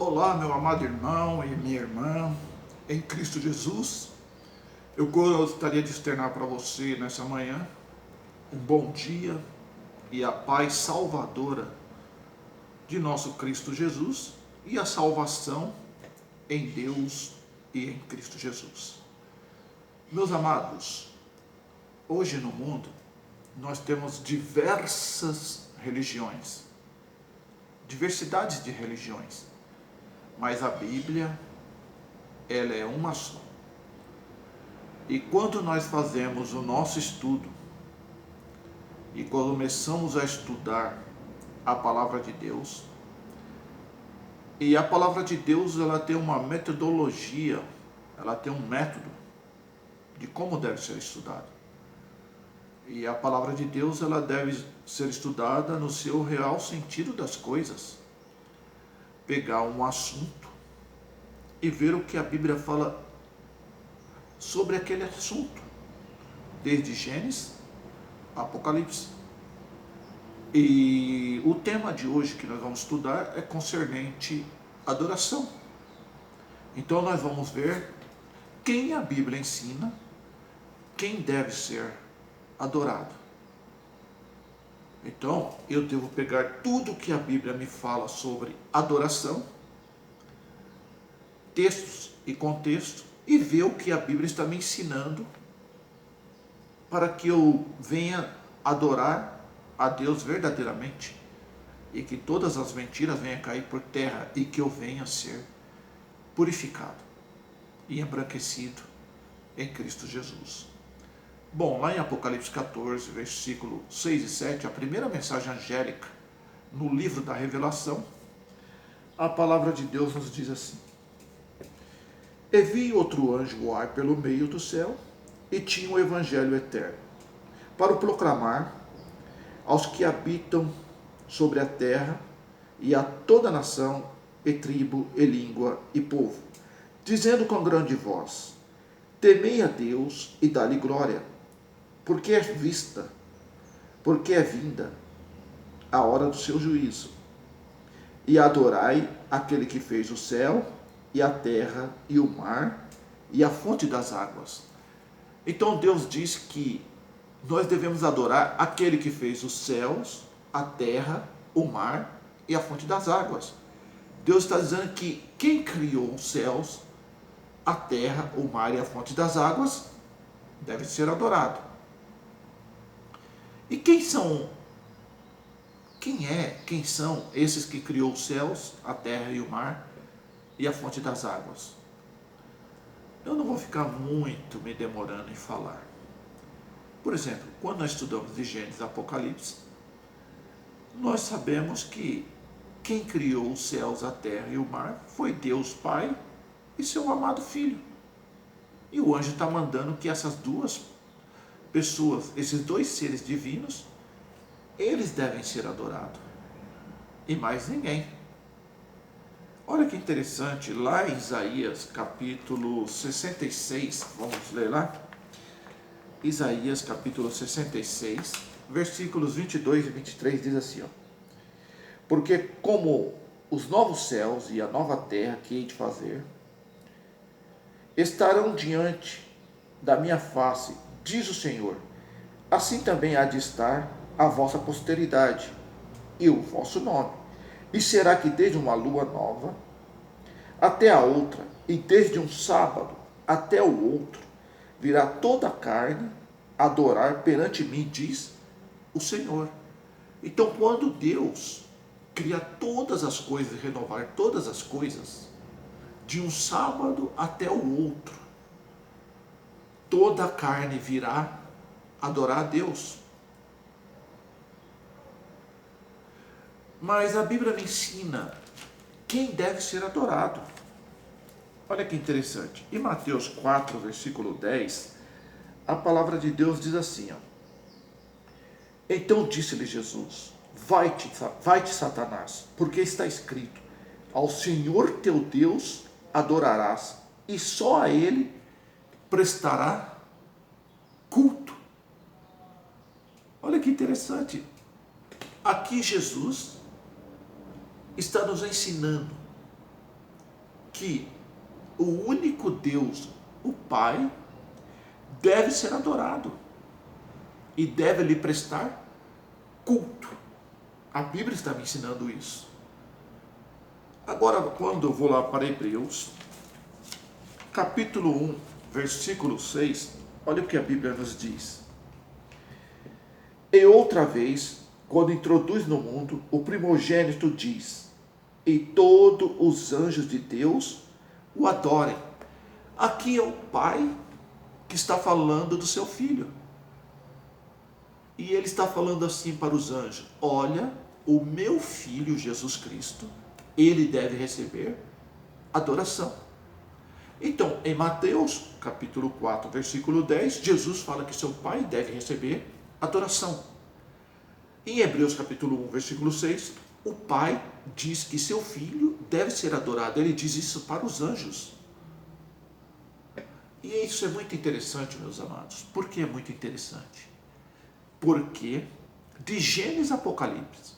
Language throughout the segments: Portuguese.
Olá, meu amado irmão e minha irmã, em Cristo Jesus. Eu gostaria de externar para você nessa manhã um bom dia e a paz salvadora de nosso Cristo Jesus e a salvação em Deus e em Cristo Jesus. Meus amados, hoje no mundo nós temos diversas religiões, diversidades de religiões, mas a Bíblia, ela é uma só. E quando nós fazemos o nosso estudo e começamos a estudar a palavra de Deus, e a palavra de Deus ela tem uma metodologia, ela tem um método de como deve ser estudado. E a palavra de Deus ela deve ser estudada no seu real sentido das coisas. Pegar um assunto e ver o que a Bíblia fala sobre aquele assunto, desde Gênesis, Apocalipse. E o tema de hoje que nós vamos estudar é concernente à adoração. Então nós vamos ver quem a Bíblia ensina, quem deve ser adorado. Então eu devo pegar tudo que a Bíblia me fala sobre adoração, textos e contexto, e ver o que a Bíblia está me ensinando para que eu venha adorar a Deus verdadeiramente e que todas as mentiras venham cair por terra e que eu venha ser purificado e embranquecido em Cristo Jesus. Bom, lá em Apocalipse 14, versículo 6 e 7, a primeira mensagem angélica no livro da Revelação, a palavra de Deus nos diz assim: E vi outro anjo voar pelo meio do céu, e tinha o evangelho eterno, para o proclamar aos que habitam sobre a terra, e a toda nação, e tribo, e língua, e povo, dizendo com grande voz: Temei a Deus, e dá-lhe glória, porque é vinda a hora do seu juízo. E adorai aquele que fez o céu, e a terra, e o mar, e a fonte das águas. Então Deus diz que nós devemos adorar aquele que fez os céus, a terra, o mar e a fonte das águas. Deus está dizendo que quem criou os céus, a terra, o mar e a fonte das águas deve ser adorado. E quem são esses que criou os céus, a terra e o mar e a fonte das águas? Eu não vou ficar muito me demorando em falar. Por exemplo, quando nós estudamos de Gênesis e Apocalipse, nós sabemos que quem criou os céus, a terra e o mar foi Deus Pai e seu amado Filho. E o anjo está mandando que essas duas pessoas, esses dois seres divinos, eles devem ser adorados. E mais ninguém. Olha que interessante, lá em Isaías capítulo 66, vamos ler lá? Isaías capítulo 66, versículos 22 e 23 diz assim, ó: Porque como os novos céus e a nova terra que hei de fazer estarão diante da minha face, diz o Senhor, assim também há de estar a vossa posteridade e o vosso nome. E será que desde uma lua nova até a outra, e desde um sábado até o outro, virá toda a carne adorar perante mim, diz o Senhor. Então, quando Deus cria todas as coisas, renovar todas as coisas, de um sábado até o outro, toda a carne virá adorar a Deus. Mas a Bíblia me ensina quem deve ser adorado. Olha que interessante. Em Mateus 4, versículo 10, a palavra de Deus diz assim, ó: Então disse-lhe Jesus: Vai-te, Satanás, porque está escrito: Ao Senhor teu Deus adorarás, e só a Ele prestará culto. Olha que interessante. Aqui Jesus está nos ensinando que o único Deus, o Pai, deve ser adorado e deve lhe prestar culto. A Bíblia está me ensinando isso. Agora, quando eu vou lá para Hebreus, capítulo 1, versículo 6, olha o que a Bíblia nos diz. E outra vez, quando introduz no mundo, o primogênito diz: e todos os anjos de Deus o adorem. Aqui é o Pai que está falando do seu Filho. E ele está falando assim para os anjos: olha, o meu Filho Jesus Cristo, ele deve receber adoração. Então, em Mateus, capítulo 4, versículo 10, Jesus fala que seu Pai deve receber adoração. Em Hebreus, capítulo 1, versículo 6, o Pai diz que seu Filho deve ser adorado. Ele diz isso para os anjos. E isso é muito interessante, meus amados. Por que é muito interessante? Porque de Gênesis a Apocalipse,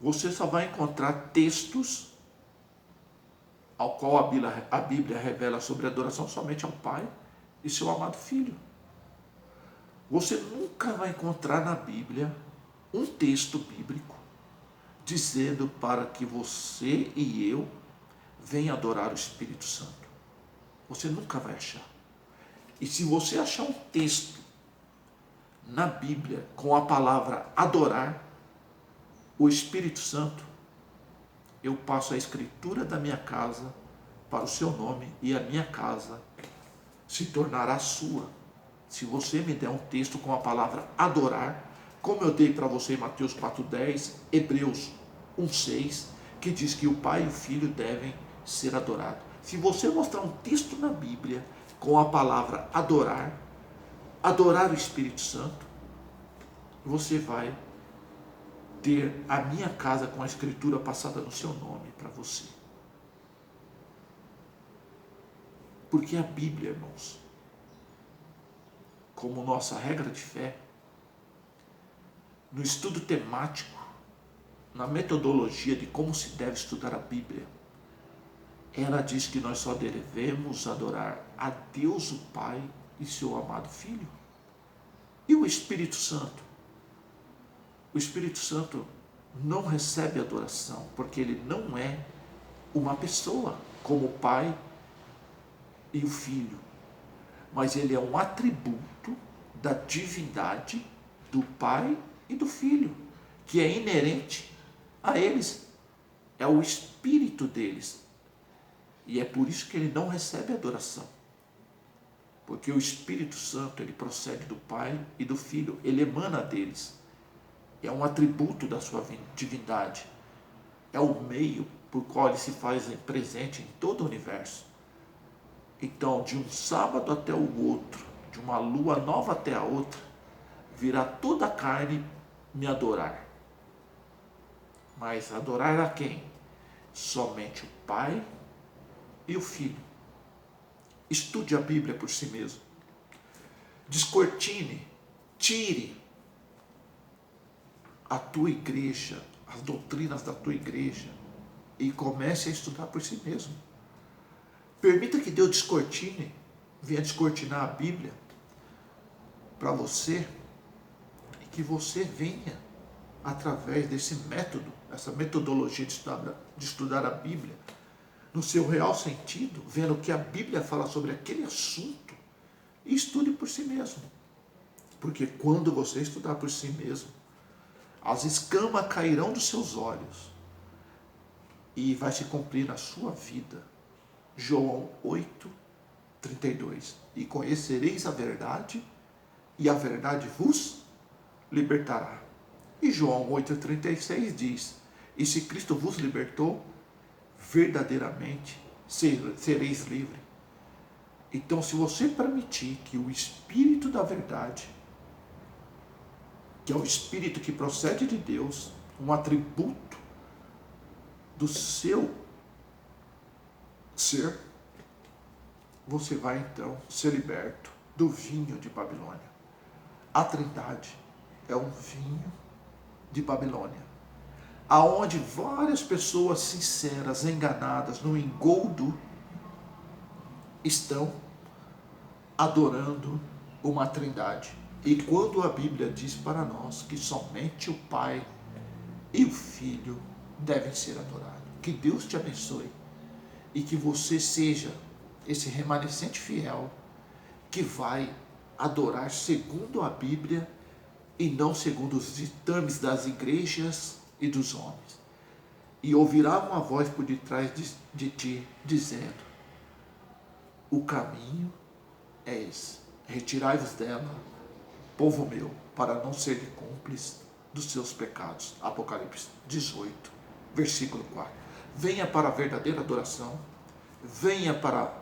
você só vai encontrar textos ao qual a Bíblia revela sobre a adoração somente ao Pai e seu amado Filho. Você nunca vai encontrar na Bíblia um texto bíblico dizendo para que você e eu venham adorar o Espírito Santo. Você nunca vai achar. E se você achar um texto na Bíblia com a palavra adorar o Espírito Santo, eu passo a escritura da minha casa para o seu nome e a minha casa se tornará sua. Se você me der um texto com a palavra adorar, como eu dei para você em Mateus 4,10, Hebreus 1,6, que diz que o Pai e o Filho devem ser adorados. Se você mostrar um texto na Bíblia com a palavra adorar, adorar o Espírito Santo, você vai ter a minha casa com a escritura passada no seu nome para você. Porque a Bíblia, irmãos, como nossa regra de fé, no estudo temático, na metodologia de como se deve estudar a Bíblia, ela diz que nós só devemos adorar a Deus o Pai e seu amado Filho. E o Espírito Santo? O Espírito Santo não recebe adoração, porque ele não é uma pessoa como o Pai e o Filho, mas ele é um atributo da divindade do Pai e do Filho, que é inerente a eles, é o espírito deles, e é por isso que ele não recebe adoração, porque o Espírito Santo, ele procede do Pai e do Filho, ele emana deles, é um atributo da sua divindade, é o meio por qual ele se faz presente em todo o universo. Então, de um sábado até o outro, de uma lua nova até a outra, virá toda a carne me adorar. Mas adorar a quem? Somente o Pai e o Filho. Estude a Bíblia por si mesmo. Descortine, tire a tua igreja, as doutrinas da tua igreja, e comece a estudar por si mesmo. Permita que Deus descortine, venha descortinar a Bíblia para você, e que você venha, através desse método, essa metodologia de estudar a Bíblia, no seu real sentido, vendo o que a Bíblia fala sobre aquele assunto, e estude por si mesmo. Porque quando você estudar por si mesmo, as escamas cairão dos seus olhos e vai se cumprir na sua vida. João 8:32. E conhecereis a verdade, e a verdade vos libertará. E João 8:36 diz: e se Cristo vos libertou, verdadeiramente sereis livres. Então, se você permitir que o Espírito da verdade, que é o Espírito que procede de Deus, um atributo do seu ser, você vai então ser liberto do vinho de Babilônia. A Trindade é um vinho de Babilônia. aonde várias pessoas sinceras, enganadas, no engodo, estão adorando uma trindade. E quando a Bíblia diz para nós que somente o Pai e o Filho devem ser adorados. Que Deus te abençoe e que você seja esse remanescente fiel que vai adorar segundo a Bíblia e não segundo os ditames das igrejas e dos homens. E ouvirá uma voz por detrás de ti dizendo: o caminho é esse, retirai-vos dela, povo meu, para não ser cúmplice dos seus pecados. Apocalipse 18, versículo 4. Venha para a verdadeira adoração, venha para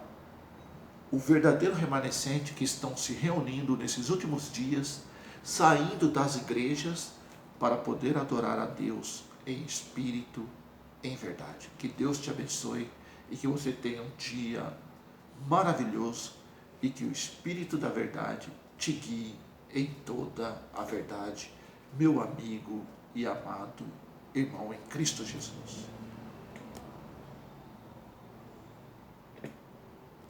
o verdadeiro remanescente que estão se reunindo nesses últimos dias, saindo das igrejas para poder adorar a Deus em espírito, em verdade. Que Deus te abençoe e que você tenha um dia maravilhoso e que o Espírito da verdade te guie em toda a verdade, meu amigo e amado irmão em Cristo Jesus.